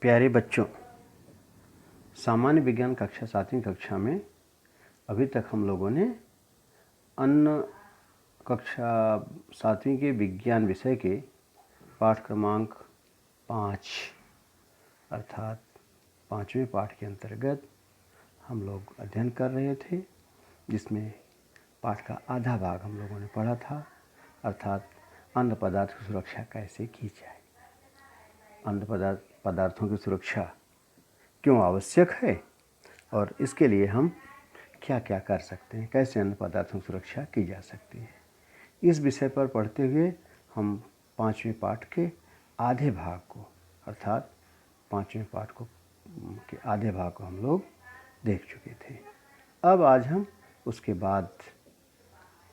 प्यारे बच्चों, सामान्य विज्ञान कक्षा 7वीं कक्षा में अभी तक हम लोगों ने अन्य कक्षा 7वीं के विज्ञान विषय के पाठ क्रमांक 5 अर्थात 5वें पाठ के अंतर्गत हम लोग अध्ययन कर रहे थे, जिसमें पाठ का आधा भाग हम लोगों ने पढ़ा था, अर्थात अन्न पदार्थ की सुरक्षा कैसे की जाए। अन्न पदार्थों की सुरक्षा क्यों आवश्यक है और इसके लिए हम क्या क्या कर सकते हैं, कैसे अन्न पदार्थों की सुरक्षा की जा सकती है। इस विषय पर पढ़ते हुए हम 5वें पाठ के आधे भाग को अर्थात 5वें पाठ को के आधे भाग को हम लोग देख चुके थे। अब आज हम उसके बाद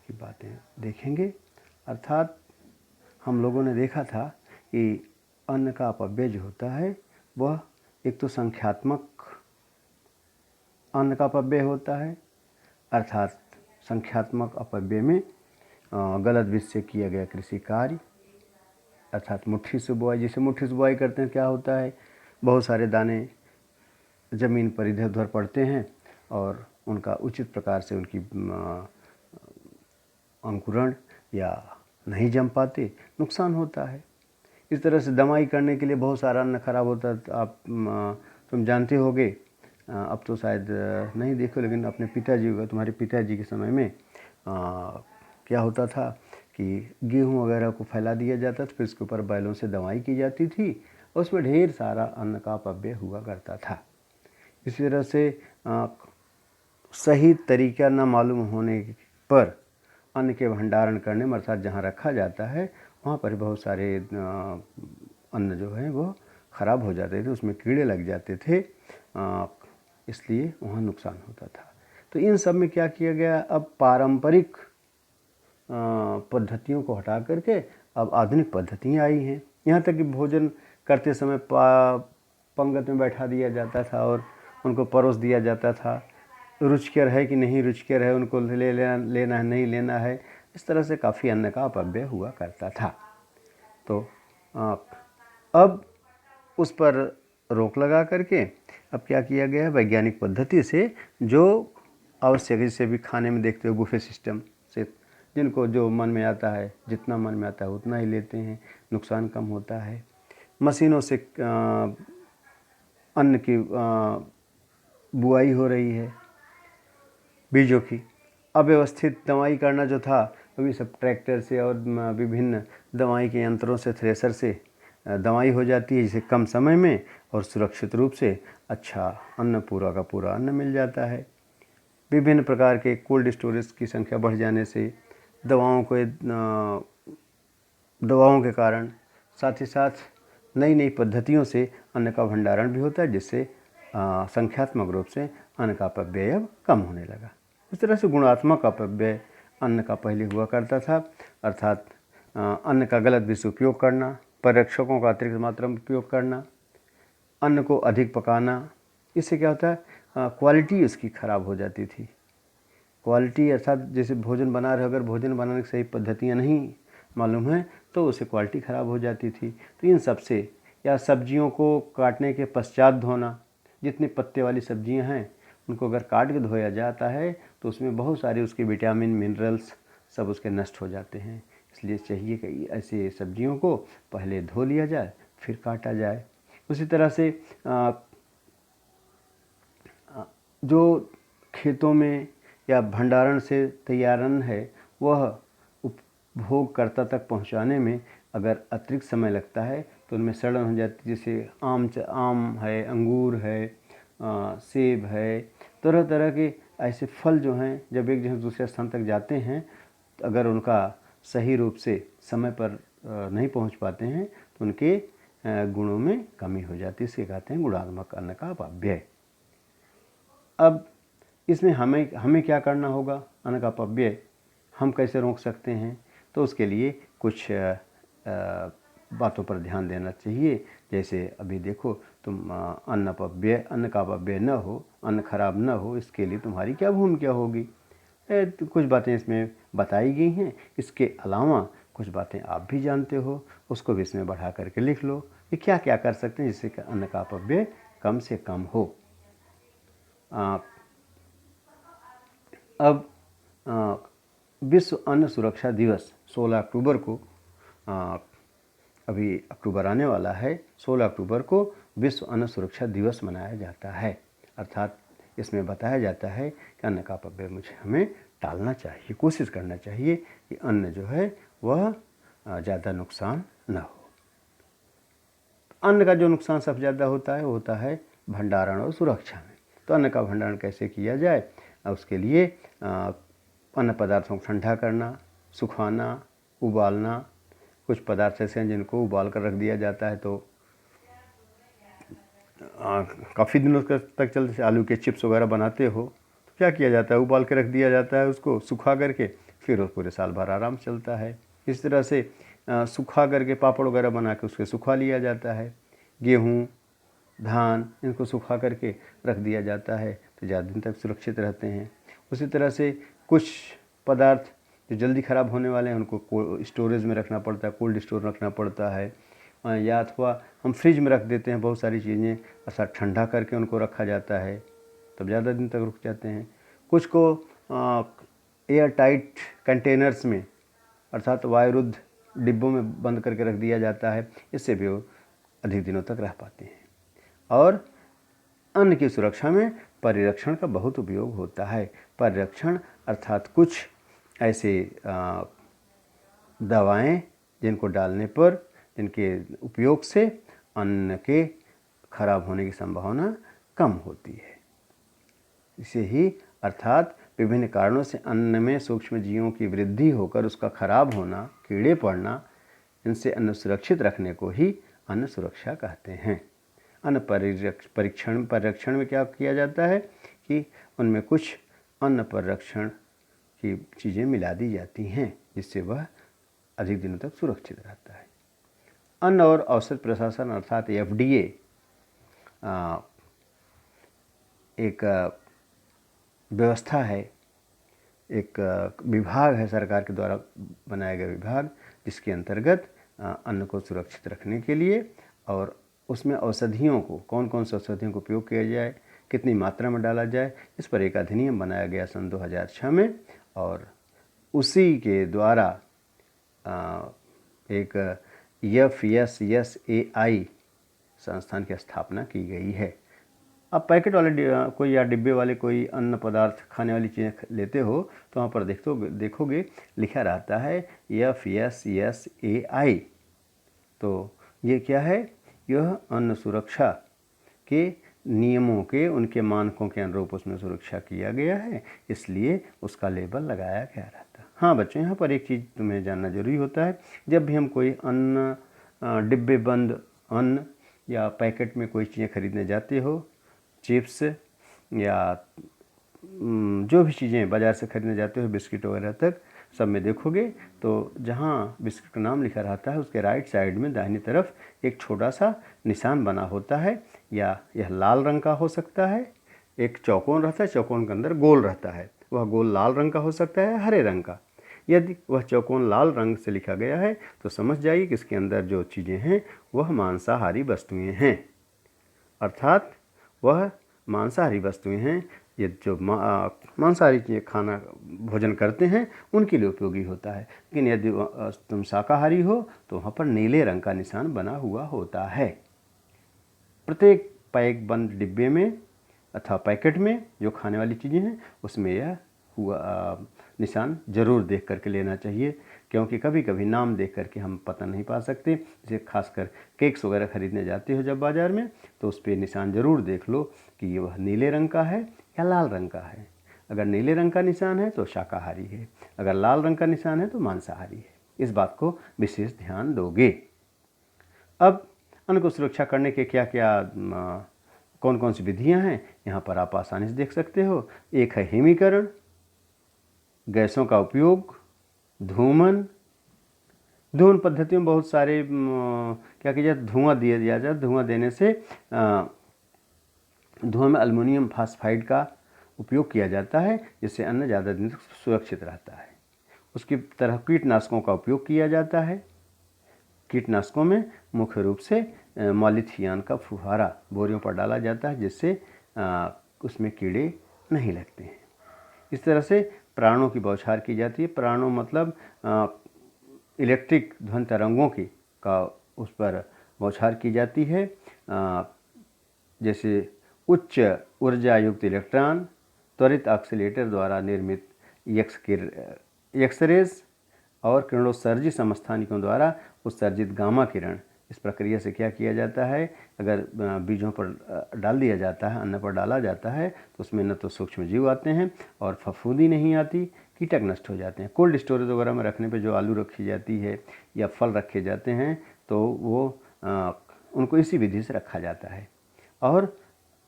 की बातें देखेंगे। अर्थात हम लोगों ने देखा था कि अन्न का अपव्यय जो होता है वह एक तो संख्यात्मक अन्न का अपव्यय होता है, अर्थात संख्यात्मक अपव्यय में गलत विधि से किया गया कृषि कार्य, अर्थात मुट्ठी से बुआई। जिसे मुट्ठी से बुआई करते हैं क्या होता है, बहुत सारे दाने ज़मीन पर इधर उधर पड़ते हैं और उनका उचित प्रकार से उनकी अंकुरण या नहीं जम पाते, नुकसान होता है। इस तरह से दवाई करने के लिए बहुत सारा अन्न खराब होता है। आप तुम जानते होगे, अब तो शायद नहीं देखो, लेकिन अपने पिताजी तुम्हारे पिताजी के समय में क्या होता था कि गेहूं वगैरह को फैला दिया जाता था, फिर उसके ऊपर बैलों से दवाई की जाती थी, उसमें ढेर सारा अन्न का अपव्यय हुआ करता था। इसी तरह से सही तरीका न मालूम होने पर अन्न के भंडारण करने में, अर्थात जहाँ रखा जाता है वहाँ पर बहुत सारे अन्न जो है वो ख़राब हो जाते थे, उसमें कीड़े लग जाते थे, इसलिए वहाँ नुकसान होता था। तो इन सब में क्या किया गया, अब पारंपरिक पद्धतियों को हटा करके अब आधुनिक पद्धतियाँ आई हैं। यहाँ तक कि भोजन करते समय पंगत में बैठा दिया जाता था और उनको परोस दिया जाता था। रुचिकर है कि नहीं रुचिकर है, उनको लेना है नहीं लेना है, इस तरह से काफ़ी अन्न का अपव्यय हुआ करता था। तो अब उस पर रोक लगा करके अब क्या किया गया है, वैज्ञानिक पद्धति से जो आवश्यक है, जैसे भी खाने में देखते हो बुफे सिस्टम से, जिनको जो मन में आता है, जितना मन में आता है उतना ही लेते हैं, नुकसान कम होता है। मशीनों से अन्न की बुआई हो रही है, बीजों की। अव्यवस्थित दवाई करना जो था, अभी सब ट्रैक्टर से और विभिन्न दवाई के यंत्रों से, थ्रेसर से दवाई हो जाती है, जिसे कम समय में और सुरक्षित रूप से अच्छा अन्न, पूरा का पूरा अन्न मिल जाता है। विभिन्न प्रकार के कोल्ड स्टोरेज की संख्या बढ़ जाने से दवाओं के कारण साथ ही साथ नई नई पद्धतियों से अन्न का भंडारण भी होता है, जिससे संख्यात्मक रूप से अन्न का अपव्यय अब कम होने लगा। इस तरह से गुणात्मक अपव्यय अन्न का पहले हुआ करता था, अर्थात अन्न का गलत विधि से उपयोग करना, पर्यवेक्षकों का अतिरिक्त मात्रा में उपयोग करना, अन्न को अधिक पकाना। इससे क्या होता है, क्वालिटी उसकी ख़राब हो जाती थी। क्वालिटी अर्थात जैसे भोजन बना रहे, अगर भोजन बनाने की सही पद्धतियाँ नहीं मालूम हैं तो उससे क्वालिटी ख़राब हो जाती थी। तो इन सब से, या सब्जियों को काटने के पश्चात धोना, जितनी पत्ते वाली सब्जियां हैं उनको अगर काट के धोया जाता है तो उसमें बहुत सारे उसके विटामिन, मिनरल्स सब उसके नष्ट हो जाते हैं। इसलिए चाहिए कि ऐसे सब्जियों को पहले धो लिया जाए फिर काटा जाए। उसी तरह से जो खेतों में या भंडारण से तैयार अन्न है वह उपभोगकर्ता तक पहुंचाने में अगर अतिरिक्त समय लगता है तो उनमें सड़न हो जाती है। जैसे आम है, अंगूर है, सेब है, तरह तरह के ऐसे फल जो हैं जब एक जगह दूसरे स्थान तक जाते हैं, तो अगर उनका सही रूप से समय पर नहीं पहुंच पाते हैं तो उनके गुणों में कमी हो जाती है। इसे कहते हैं गुणात्मक अन्न का अपव्यय। अब इसमें हमें क्या करना होगा, अन्न का अपव्यय हम कैसे रोक सकते हैं, तो उसके लिए कुछ बातों पर ध्यान देना चाहिए। जैसे अभी देखो, तुम अन्न का अपव्यय न हो, अन्न खराब न हो, इसके लिए तुम्हारी क्या भूमिका होगी। तो कुछ बातें इसमें बताई गई हैं। इसके अलावा कुछ बातें आप भी जानते हो, उसको भी इसमें बढ़ा करके लिख लो। कि क्या क्या कर सकते हैं जिससे कि अन्न का अपव्यय कम से कम हो। अब विश्व अन्न सुरक्षा दिवस 16 अक्टूबर को, अभी अक्टूबर आने वाला है, 16 अक्टूबर को विश्व अन्न सुरक्षा दिवस मनाया जाता है। अर्थात इसमें बताया जाता है कि अन्न का अपव्यय हमें टालना चाहिए, कोशिश करना चाहिए कि अन्न जो है वह ज़्यादा नुकसान न हो। अन्न का जो नुकसान सबसे ज़्यादा होता है वो होता है भंडारण और सुरक्षा में। तो अन्न का भंडारण कैसे किया जाए, उसके लिए अन्न पदार्थों को ठंडा करना, सुखाना, उबालना। कुछ पदार्थ ऐसे हैं जिनको उबाल कर रख दिया जाता है तो काफ़ी दिनों तक चलते। जैसे आलू के चिप्स वगैरह बनाते हो तो क्या किया जाता है, उबाल के रख दिया जाता है, उसको सुखा करके, फिर वो पूरे साल भर आराम से चलता है। इस तरह से सुखा करके पापड़ वगैरह बना के उसके सुखा लिया जाता है। गेहूँ, धान, इनको सुखा करके रख दिया जाता है तो ज़्यादा दिन तक सुरक्षित रहते हैं। उसी तरह से कुछ पदार्थ जो जल्दी ख़राब होने वाले हैं उनको स्टोरेज में रखना पड़ता है, कोल्ड स्टोर रखना पड़ता है, या अथवा हम फ्रिज में रख देते हैं। बहुत सारी चीज़ें ऐसा ठंडा करके उनको रखा जाता है, तब ज़्यादा दिन तक रुक जाते हैं। कुछ को एयर टाइट कंटेनर्स में, अर्थात वायुरुद्ध डिब्बों में बंद करके रख दिया जाता है, इससे भी वो अधिक दिनों तक रह पाते हैं। और अन्न की सुरक्षा में परिरक्षण का बहुत उपयोग होता है। परिरक्षण अर्थात कुछ ऐसे दवाएं जिनको डालने पर, जिनके उपयोग से अन्न के खराब होने की संभावना कम होती है। इसे ही अर्थात विभिन्न कारणों से अन्न में सूक्ष्म जीवों की वृद्धि होकर उसका खराब होना, कीड़े पड़ना, इनसे अन्न सुरक्षित रखने को ही अन्न सुरक्षा कहते हैं। अन्न परिरक्षण में क्या किया जाता है कि उनमें कुछ अन्न परिरक्षण की चीज़ें मिला दी जाती हैं जिससे वह अधिक दिनों तक सुरक्षित रहता है। अन्न और औषध प्रशासन अर्थात FDA एक व्यवस्था है, एक विभाग है सरकार के द्वारा बनाया गया विभाग, जिसके अंतर्गत अन्न को सुरक्षित रखने के लिए और उसमें औषधियों को, कौन कौन सी औषधियों का उपयोग किया जाए, कितनी मात्रा में डाला जाए, इस पर एक अधिनियम बनाया गया सन 2006 में। और उसी के द्वारा एक FSSAI संस्थान की स्थापना की गई है। अब पैकेट वाले कोई या डिब्बे वाले कोई अन्न पदार्थ, खाने वाली चीज़ें लेते हो तो वहाँ पर देखोगे लिखा रहता है FSSAI। तो ये क्या है, यह अन्न सुरक्षा के नियमों के, उनके मानकों के अनुरूप उसमें सुरक्षा किया गया है, इसलिए उसका लेबल लगाया गया रहता है। हाँ बच्चों, यहाँ पर एक चीज़ तुम्हें जानना जरूरी होता है, जब भी हम कोई अन्न, डिब्बे बंद अन्न या पैकेट में कोई चीज़ें खरीदने जाते हो, चिप्स या जो भी चीज़ें बाज़ार से खरीदने जाते हो, बिस्किट वगैरह तक, सब में देखोगे तो जहाँ बिस्किट का नाम लिखा रहता है उसके राइट साइड में दाहिनी तरफ एक छोटा सा निशान बना होता है, या यह लाल रंग का हो सकता है, एक चौकोन रहता है, चौकोन के अंदर गोल रहता है, वह गोल लाल रंग का हो सकता है, हरे रंग का। यदि वह चौकोन लाल रंग से लिखा गया है तो समझ जाइए कि इसके अंदर जो चीज़ें हैं वह मांसाहारी वस्तुएं हैं, अर्थात वह मांसाहारी वस्तुएं हैं। ये जो मांसाहारी चीज़ें खाना भोजन करते हैं उनके लिए उपयोगी होता है। लेकिन यदि तुम शाकाहारी हो तो वहाँ पर नीले रंग का निशान बना हुआ होता है। प्रत्येक पैक बंद डिब्बे में अथवा पैकेट में जो खाने वाली चीज़ें हैं उसमें यह निशान ज़रूर देख करके लेना चाहिए, क्योंकि कभी कभी नाम देख करके हम पता नहीं पा सकते। जैसे खासकर केक्स वगैरह खरीदने जाते हो जब बाज़ार में, तो उस पर निशान ज़रूर देख लो कि ये वह नीले रंग का है या लाल रंग का है। अगर नीले रंग का निशान है तो शाकाहारी है, अगर लाल रंग का निशान है तो मांसाहारी है। इस बात को विशेष ध्यान दोगे। अब अन्न को सुरक्षा करने के क्या क्या कौन कौन सी विधियां हैं, यहाँ पर आप आसानी से देख सकते हो। एक है हिमीकरण, गैसों का उपयोग, धूमन पद्धतियों में बहुत सारे क्या किया जाए, धुआं दिया जाए। धुआं देने से धुआं में अल्युमिनियम फास्फाइड का उपयोग किया जाता है, जिससे अन्न ज़्यादा दिन तक सुरक्षित रहता है। उसकी तरह कीटनाशकों का उपयोग किया जाता है। कीटनाशकों में मुख्य रूप से मॉलिथियान का फुहारा बोरियों पर डाला जाता है, जिससे उसमें कीड़े नहीं लगते हैं। इस तरह से प्राणों की बौछार की जाती है। प्राणों मतलब इलेक्ट्रिक ध्वनि तरंगों की का उस पर बौछार की जाती है। जैसे उच्च ऊर्जा युक्त इलेक्ट्रॉन त्वरित ऑक्सीलेटर द्वारा निर्मित एक्सरेज और किरणोत्सर्जी समस्थानिकों द्वारा उत्सर्जित गामा किरण। इस प्रक्रिया से क्या किया जाता है, अगर बीजों पर डाल दिया जाता है, अन्न पर डाला जाता है, तो उसमें न तो सूक्ष्म जीव आते हैं और फफूंदी नहीं आती, कीटक नष्ट हो जाते हैं। कोल्ड स्टोरेज वगैरह में रखने पे जो आलू रखी जाती है या फल रखे जाते हैं, तो वो उनको इसी विधि से रखा जाता है। और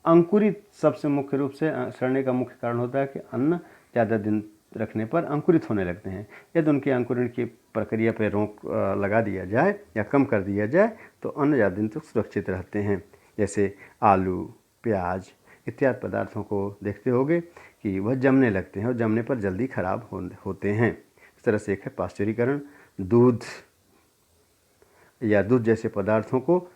अंकुरित सबसे मुख्य रूप से सड़ने का मुख्य कारण होता है कि अन्न ज़्यादा दिन रखने पर अंकुरित होने लगते हैं। यदि उनके अंकुरण की प्रक्रिया पर रोक लगा दिया जाए या कम कर दिया जाए तो अन्न ज़्यादा दिन तक सुरक्षित रहते हैं। जैसे आलू, प्याज इत्यादि पदार्थों को देखते होंगे कि वह जमने लगते हैं और जमने पर जल्दी खराब होते हैं। इस तरह से एक है पाश्चुरीकरण। दूध या दूध जैसे पदार्थों को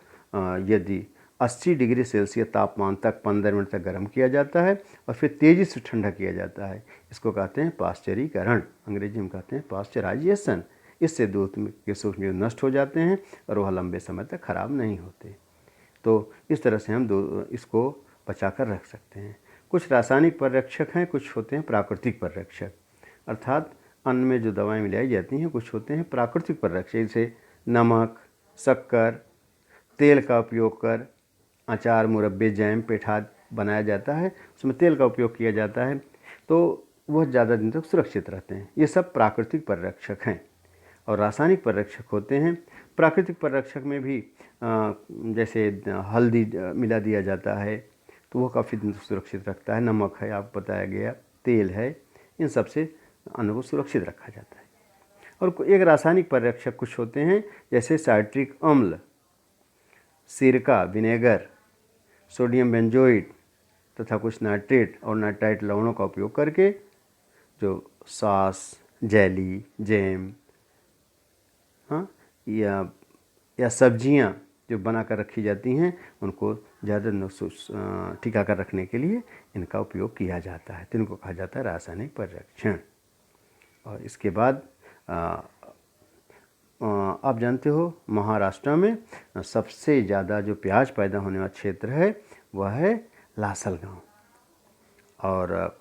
यदि 80 डिग्री सेल्सियस तापमान तक 15 मिनट तक गर्म किया जाता है और फिर तेज़ी से ठंडा किया जाता है, इसको कहते हैं पाश्चुरीकरण। अंग्रेजी में कहते हैं पाश्चराइजेशन। इससे दूध के सूक्ष्म जीव नष्ट हो जाते हैं और वह लंबे समय तक खराब नहीं होते। तो इस तरह से हम इसको बचा कर रख सकते हैं। कुछ रासायनिक परिरक्षक हैं, कुछ होते हैं प्राकृतिक परिरक्षक। अर्थात अन्न में जो दवाएं मिलाई जाती हैं, कुछ होते हैं प्राकृतिक परिरक्षक, जैसे नमक, शक्कर, तेल का उपयोग कर अचार, मुरब्बे, जैम, पेठा बनाया जाता है, उसमें तेल का उपयोग किया जाता है, तो वह ज़्यादा दिन तक सुरक्षित रहते हैं। ये सब प्राकृतिक परिरक्षक हैं। और रासायनिक परिरक्षक होते हैं। प्राकृतिक परिरक्षक में भी जैसे हल्दी मिला दिया जाता है, तो वह काफ़ी दिन तक सुरक्षित रखता है। नमक है, आपको बताया गया, तेल है, इन सब से अन्न को सुरक्षित रखा जाता है। और एक रासायनिक परिरक्षक कुछ होते हैं, जैसे साइट्रिक अम्ल, सिरका, विनेगर, सोडियम बेंजोइड तथा कुछ नाइट्रेट और नाइट्राइट लवणों का उपयोग करके जो सॉस, जेली, जैम, हाँ, या सब्जियां जो बना कर रखी जाती हैं, उनको ज़्यादा टिका कर रखने के लिए इनका उपयोग किया जाता है। तो इनको कहा जाता है रासायनिक परिरक्षण। और इसके बाद आप जानते हो महाराष्ट्र में सबसे ज़्यादा जो प्याज पैदा होने वाला क्षेत्र है वह है लासल गांव। और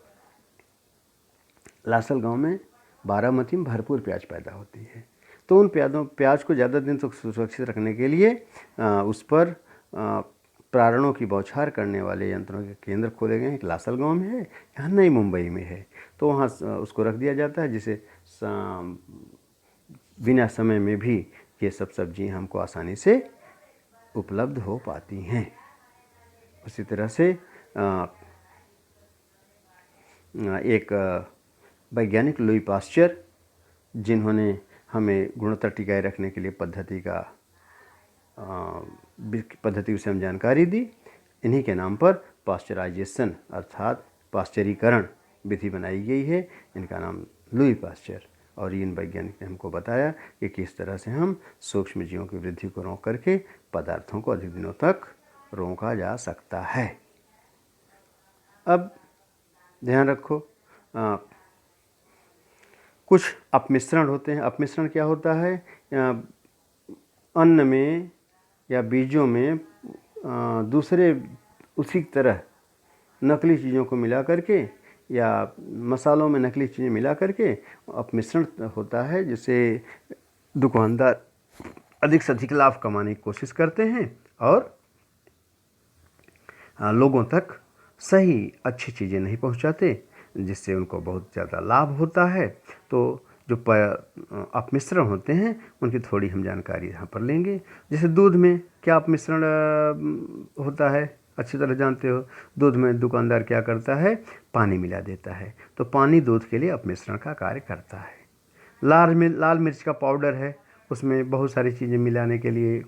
लासल गांव में बारामती में भरपूर प्याज पैदा होती है। तो उन प्याज को ज़्यादा दिन तक सुरक्षित रखने के लिए उस पर प्रारणों की बौछार करने वाले यंत्रों के केंद्र खोले गए हैं। एक लासल गांव में है, यहाँ नई मुंबई में है। तो वहाँ उसको रख दिया जाता है, जिसे बिना समय में भी ये सब सब्जियां हमको आसानी से उपलब्ध हो पाती हैं। उसी तरह से एक वैज्ञानिक लुई पास्चर, जिन्होंने हमें गुणवत्ता टिकाए रखने के लिए पद्धति से हम जानकारी दी, इन्हीं के नाम पर पास्चराइजेशन अर्थात पाश्चरीकरण विधि बनाई गई है। इनका नाम लुई पास्चर। और इन वैज्ञानिक ने हमको बताया कि किस तरह से हम सूक्ष्म जीवों की वृद्धि को रोक करके पदार्थों को अधिक दिनों तक रोका जा सकता है। अब ध्यान रखो, कुछ अपमिश्रण होते हैं। अपमिश्रण क्या होता है, अन्न में या बीजों में दूसरे उसी तरह नकली चीज़ों को मिला करके या मसालों में नकली चीज़ें मिला करके अपमिश्रण होता है, जिससे दुकानदार अधिक से अधिक लाभ कमाने की कोशिश करते हैं और लोगों तक सही अच्छी चीज़ें नहीं पहुंचाते, जिससे उनको बहुत ज़्यादा लाभ होता है। तो जो अपमिश्रण होते हैं उनकी थोड़ी हम जानकारी यहाँ पर लेंगे। जैसे दूध में क्या अपमिश्रण होता है, अच्छी तरह जानते हो। दूध में दुकानदार क्या करता है, पानी मिला देता है, तो पानी दूध के लिए अपमिश्रण का कार्य करता है। लाल मिर्च का पाउडर है, उसमें बहुत सारी चीज़ें मिलाने के लिए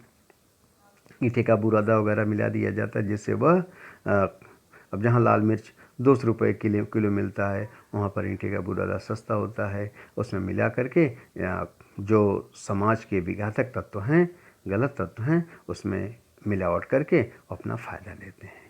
ईंटे का बुरादा वगैरह मिला दिया जाता है, जिससे वह अब जहाँ लाल मिर्च 200 रुपये किलो मिलता है, वहाँ पर ईंटे का बुरादा सस्ता होता है। उसमें मिला करके जो समाज के विघातक तत्व हैं, गलत तत्व हैं, उसमें मिलावट करके अपना फ़ायदा लेते हैं।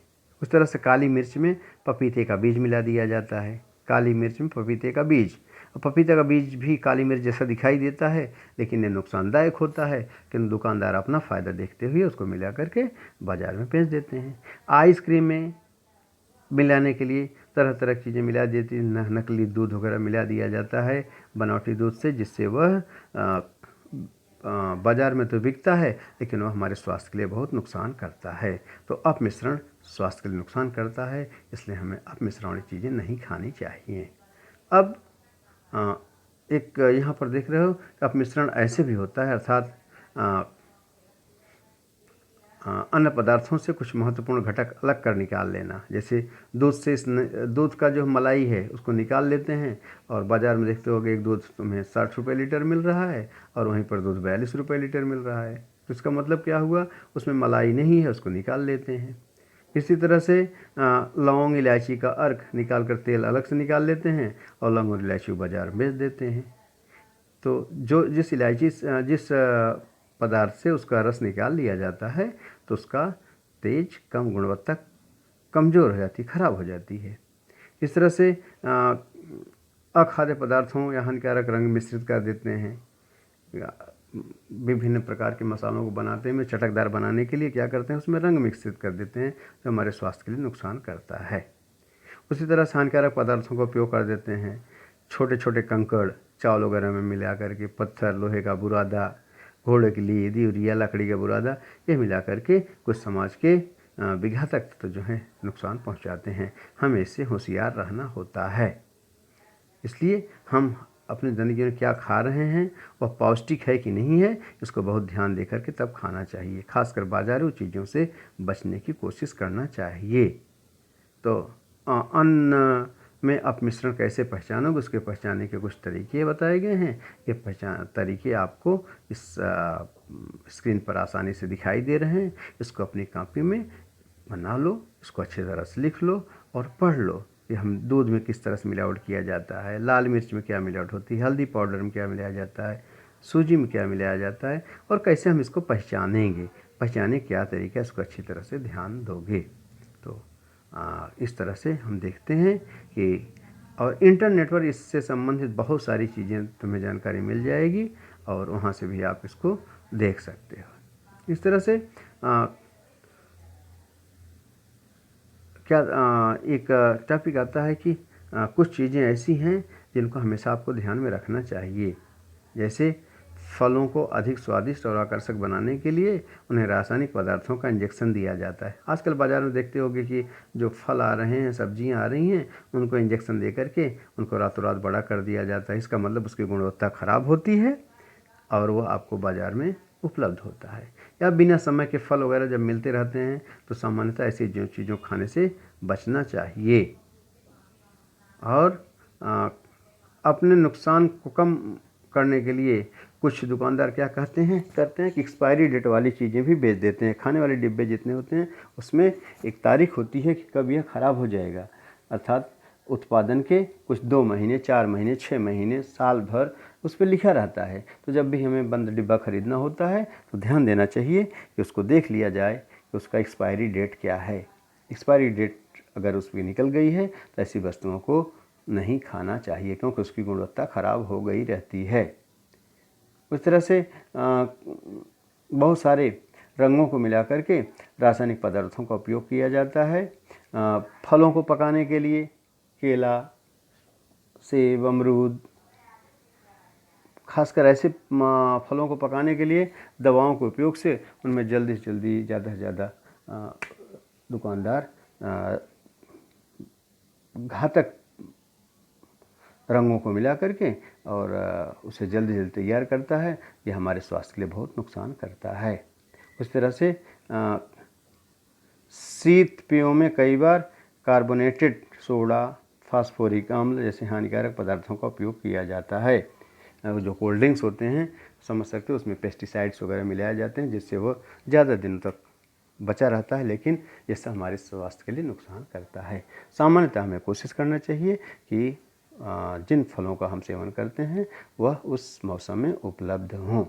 उस तरह से काली मिर्च में पपीते का बीज मिला दिया जाता है। काली मिर्च में पपीते का बीज, और पपीते का बीज भी काली मिर्च जैसा दिखाई देता है, लेकिन ये नुकसानदायक होता है, किंतु दुकानदार अपना फ़ायदा देखते हुए उसको मिला करके बाज़ार में बेच देते हैं। आइसक्रीम में मिलाने के लिए तरह तरह की चीज़ें मिला देती हैं, नकली दूध वगैरह मिला दिया जाता है बनावटी दूध से, जिससे वह बाज़ार में तो बिकता है, लेकिन वह हमारे स्वास्थ्य के लिए बहुत नुकसान करता है। तो अपमिश्रण स्वास्थ्य के लिए नुकसान करता है, इसलिए हमें अपमिश्रण वाली चीज़ें नहीं खानी चाहिए। अब एक यहाँ पर देख रहे हो कि अपमिश्रण ऐसे भी होता है, अर्थात अन्य पदार्थों से कुछ महत्वपूर्ण घटक अलग कर निकाल लेना। जैसे दूध से दूध का जो मलाई है उसको निकाल लेते हैं, और बाज़ार में देखते होगे एक दूध तुम्हें 60 रुपये लीटर मिल रहा है और वहीं पर दूध 42 रुपये लीटर मिल रहा है। तो इसका मतलब क्या हुआ, उसमें मलाई नहीं है, उसको निकाल लेते हैं। इसी तरह से लौंग इलायची का अर्क निकाल कर तेल अलग से निकाल लेते हैं और लौंग और इलायची को बाज़ार में बेच देते हैं। तो जिस पदार्थ से उसका रस निकाल लिया जाता है तो उसका तेज कम गुणवत्ता कमज़ोर हो जाती, खराब हो जाती है। इस तरह से अखाद्य पदार्थों या हानिकारक रंग मिश्रित कर देते हैं। विभिन्न प्रकार के मसालों को बनाते हैं, चटकदार बनाने के लिए क्या करते हैं, उसमें रंग मिश्रित कर देते हैं, जो हमारे स्वास्थ्य के लिए नुकसान करता है। उसी तरह से हानिकारक पदार्थों का उपयोग कर देते हैं। छोटे छोटे कंकड़ चावल वगैरह में मिला करके, पत्थर, लोहे का बुरादा, घोड़े की लीद, यूरिया, लकड़ी का बुरादा, ये मिला करके कुछ समाज के विघातक तत्व जो है नुकसान पहुंचाते हैं। हमें इससे होशियार रहना होता है। इसलिए हम अपने दैनिक में क्या खा रहे हैं वह पौष्टिक है कि नहीं है, इसको बहुत ध्यान देकर के तब खाना चाहिए। खासकर बाजारू चीज़ों से बचने की कोशिश करना चाहिए। तो अन्न में अपमिश्रण कैसे पहचानोगे, उसके पहचानने के कुछ तरीके बताए गए हैं। ये तरीके आपको इस स्क्रीन पर आसानी से दिखाई दे रहे हैं। इसको अपनी कॉपी में बना लो, इसको अच्छी तरह से लिख लो और पढ़ लो कि हम दूध में किस तरह से मिलावट किया जाता है, लाल मिर्च में क्या मिलावट होती है, हल्दी पाउडर में क्या मिलाया जाता है, सूजी में क्या मिलाया जाता है, और कैसे हम इसको पहचानेंगे, पहचाने क्या तरीका, इसको अच्छी तरह से ध्यान दोगे। तो इस तरह से हम देखते हैं कि और इंटरनेट पर इससे संबंधित बहुत सारी चीज़ें तुम्हें जानकारी मिल जाएगी और वहाँ से भी आप इसको देख सकते हो। इस तरह से एक टॉपिक आता है कि कुछ चीज़ें ऐसी हैं जिनको हमेशा आपको ध्यान में रखना चाहिए। जैसे फलों को अधिक स्वादिष्ट और आकर्षक बनाने के लिए उन्हें रासायनिक पदार्थों का इंजेक्शन दिया जाता है। आजकल बाज़ार में देखते होंगे कि जो फल आ रहे हैं, सब्जियां आ रही हैं, उनको इंजेक्शन दे करके उनको रातों रात बड़ा कर दिया जाता है। इसका मतलब उसकी गुणवत्ता ख़राब होती है और वह आपको बाज़ार में उपलब्ध होता है। या बिना समय के फल वगैरह जब मिलते रहते हैं तो सामान्यतः ऐसी जो चीज़ों खाने से बचना चाहिए। और अपने नुकसान को कम करने के लिए कुछ दुकानदार क्या करते हैं कि एक्सपायरी डेट वाली चीज़ें भी बेच देते हैं। खाने वाले डिब्बे जितने होते हैं उसमें एक तारीख होती है कि कब यह ख़राब हो जाएगा, अर्थात उत्पादन के कुछ 2 महीने, 4 महीने, 6 महीने, साल भर उस पर लिखा रहता है। तो जब भी हमें बंद डिब्बा ख़रीदना होता है तो ध्यान देना चाहिए कि उसको देख लिया जाए कि उसका एक्सपायरी डेट क्या है। एक्सपायरी डेट अगर उसकी निकल गई है तो ऐसी वस्तुओं को नहीं खाना चाहिए, क्योंकि उसकी गुणवत्ता ख़राब हो गई रहती है। उस तरह से बहुत सारे रंगों को मिला करके रासायनिक पदार्थों का उपयोग किया जाता है। फलों को पकाने के लिए केला, सेब, अमरूद, खासकर ऐसे फलों को पकाने के लिए दवाओं के उपयोग से उनमें जल्दी से जल्दी, ज़्यादा से ज़्यादा दुकानदार घातक रंगों को मिला करके और उसे जल्दी जल्दी तैयार करता है। ये हमारे स्वास्थ्य के लिए बहुत नुकसान करता है। उस तरह से शीत पेयों में कई बार कार्बोनेटेड सोडा, फास्फोरिक अम्ल जैसे हानिकारक पदार्थों का उपयोग किया जाता है। जो कोल्ड ड्रिंक्स होते हैं समझ सकते हो, उसमें पेस्टिसाइड्स वगैरह मिलाए जाते हैं जिससे वो ज़्यादा दिनों तक बचा रहता है, लेकिन इससे हमारे स्वास्थ्य के लिए नुकसान करता है। सामान्यतः हमें कोशिश करना चाहिए कि जिन फलों का हम सेवन करते हैं वह उस मौसम में उपलब्ध हों।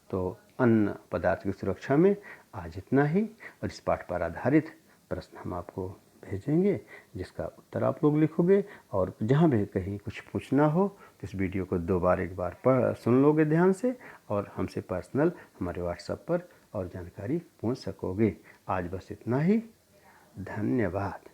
तो अन्न पदार्थ की सुरक्षा में आज इतना ही, और इस पाठ पर आधारित प्रश्न हम आपको भेजेंगे जिसका उत्तर आप लोग लिखोगे। और जहाँ भी कहीं कुछ पूछना हो तो इस वीडियो को एक बार सुन लोगे ध्यान से, और हमसे पर्सनल हमारे व्हाट्सएप पर और जानकारी पूछ सकोगे। आज बस इतना ही। धन्यवाद।